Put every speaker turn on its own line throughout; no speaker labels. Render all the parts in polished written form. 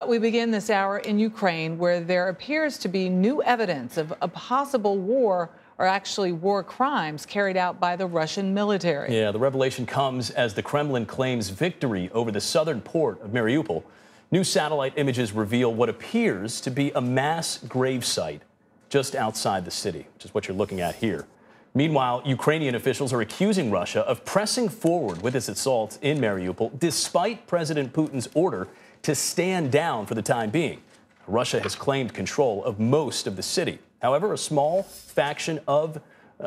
We begin this hour in Ukraine, where there appears to be new evidence of a possible war, or actually war crimes, carried out by the Russian military.
Yeah, the revelation comes as the Kremlin claims victory over the southern port of Mariupol. New satellite images reveal what appears to be a mass grave site just outside the city, which is what you're looking at here. Meanwhile, Ukrainian officials are accusing Russia of pressing forward with its assault in Mariupol, despite President Putin's order to stand down for the time being. Russia has claimed control of most of the city. However, a small faction of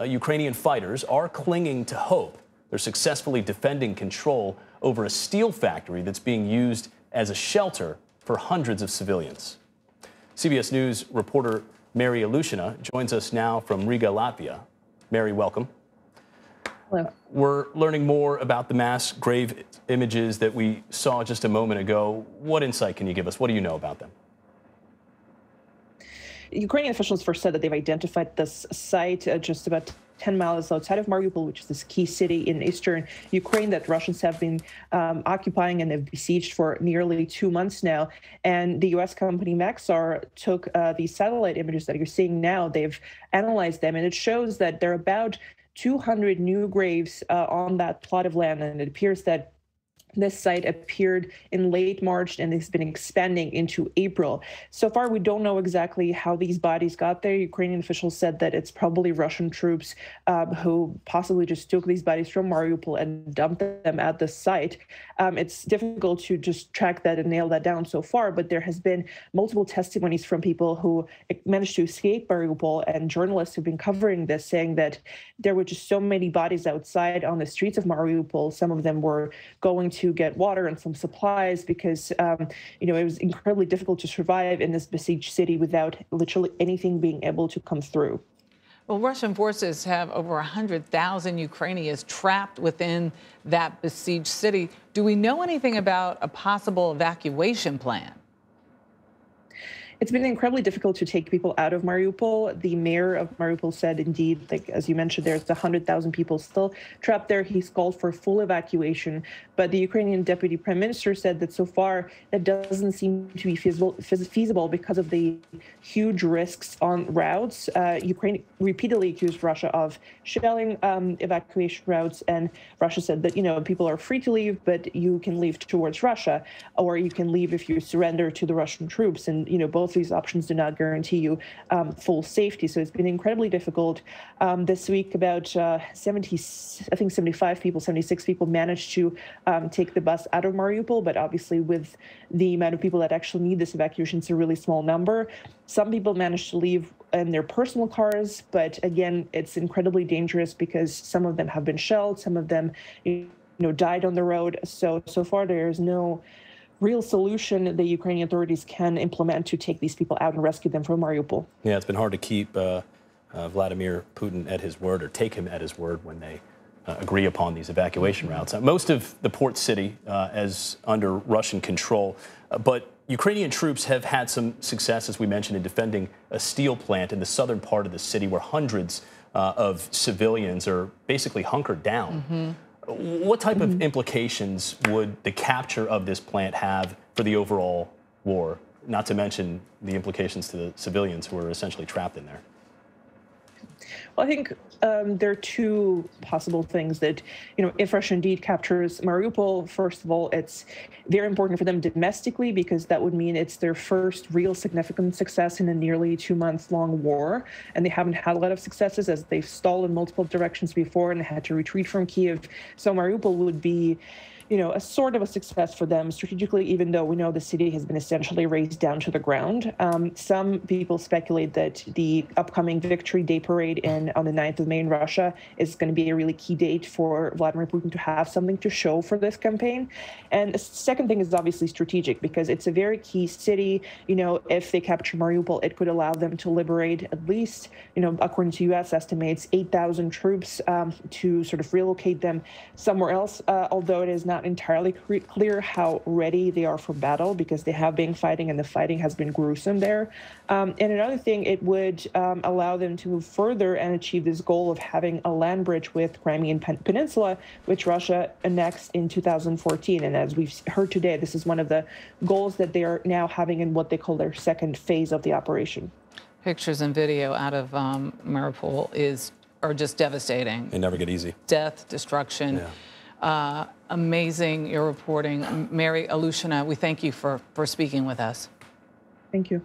Ukrainian fighters are clinging to hope. They're successfully defending control over a steel factory that's being used as a shelter for hundreds of civilians. CBS News reporter Mary Ilyushina joins us now from Riga, Latvia. Mary, welcome.
Hello.
We're learning more about the mass grave images that we saw just a moment ago. What insight can you give us? What do you know about them?
Ukrainian officials first said that they've identified this site just about 10 miles outside of Mariupol, which is this key city in eastern Ukraine that Russians have been occupying and have besieged for nearly 2 months now. And the U.S. company Maxar took these satellite images that you're seeing now. They've analyzed them, and it shows that there are about 200 new graves on that plot of land, and it appears that this site appeared in late March and has been expanding into April. So far, we don't know exactly how these bodies got there. Ukrainian officials said that it's probably Russian troops who possibly just took these bodies from Mariupol and dumped them at the site. It's difficult to just track that and nail that down so far, but there has been multiple testimonies from people who managed to escape Mariupol and journalists who've been covering this, saying that there were just so many bodies outside on the streets of Mariupol. Some of them were going to get water and some supplies because, it was incredibly difficult to survive in this besieged city without literally anything being able to come through.
Well, Russian forces have over 100,000 Ukrainians trapped within that besieged city. Do we know anything about a possible evacuation plan?
It's been incredibly difficult to take people out of Mariupol. The mayor of Mariupol said, indeed, like as you mentioned, there's 100,000 people still trapped there. He's called for full evacuation. But the Ukrainian deputy prime minister said that so far that doesn't seem to be feasible because of the huge risks on routes. Ukraine repeatedly accused Russia of shelling evacuation routes. And Russia said that, people are free to leave, but you can leave towards Russia, or you can leave if you surrender to the Russian troops. And, both these options do not guarantee you full safety. So it's been incredibly difficult. This week, about 76 people managed to take the bus out of Mariupol. But obviously, with the amount of people that actually need this evacuation, it's a really small number. Some people managed to leave in their personal cars. But again, it's incredibly dangerous because some of them have been shelled. Some of them, died on the road. So far, there is no real solution the Ukrainian authorities can implement to take these people out and rescue them from Mariupol.
Yeah, it's been hard to keep Vladimir Putin at his word, or take him at his word when they agree upon these evacuation routes. Most of the port city is under Russian control, but Ukrainian troops have had some success, as we mentioned, in defending a steel plant in the southern part of the city where hundreds of civilians are basically hunkered down. Mm-hmm. What type of implications would the capture of this plant have for the overall war, not to mention the implications to the civilians who are essentially trapped in there?
Well, I think there are two possible things that, if Russia indeed captures Mariupol, first of all, it's very important for them domestically because that would mean it's their first real significant success in a nearly 2-month-long war. And they haven't had a lot of successes as they've stalled in multiple directions before and had to retreat from Kiev. So Mariupol would be a sort of a success for them strategically, even though we know the city has been essentially razed down to the ground. Some people speculate that the upcoming Victory Day parade on the 9th of May in Russia is going to be a really key date for Vladimir Putin to have something to show for this campaign. And the second thing is obviously strategic because it's a very key city. If they capture Mariupol, it could allow them to liberate at least, according to U.S. estimates, 8,000 troops to sort of relocate them somewhere else, although it is not not entirely clear how ready they are for battle, because they have been fighting and the fighting has been gruesome there. And another thing, it would allow them to move further and achieve this goal of having a land bridge with Crimean Peninsula, which Russia annexed in 2014. And as we've heard today, this is one of the goals that they are now having in what they call their second phase of the operation.
Pictures and video out of Mariupol are just devastating.
They never get easy.
Death, destruction. Yeah. Amazing, your reporting. Mary Ilyushina, we thank you for speaking with us.
Thank you.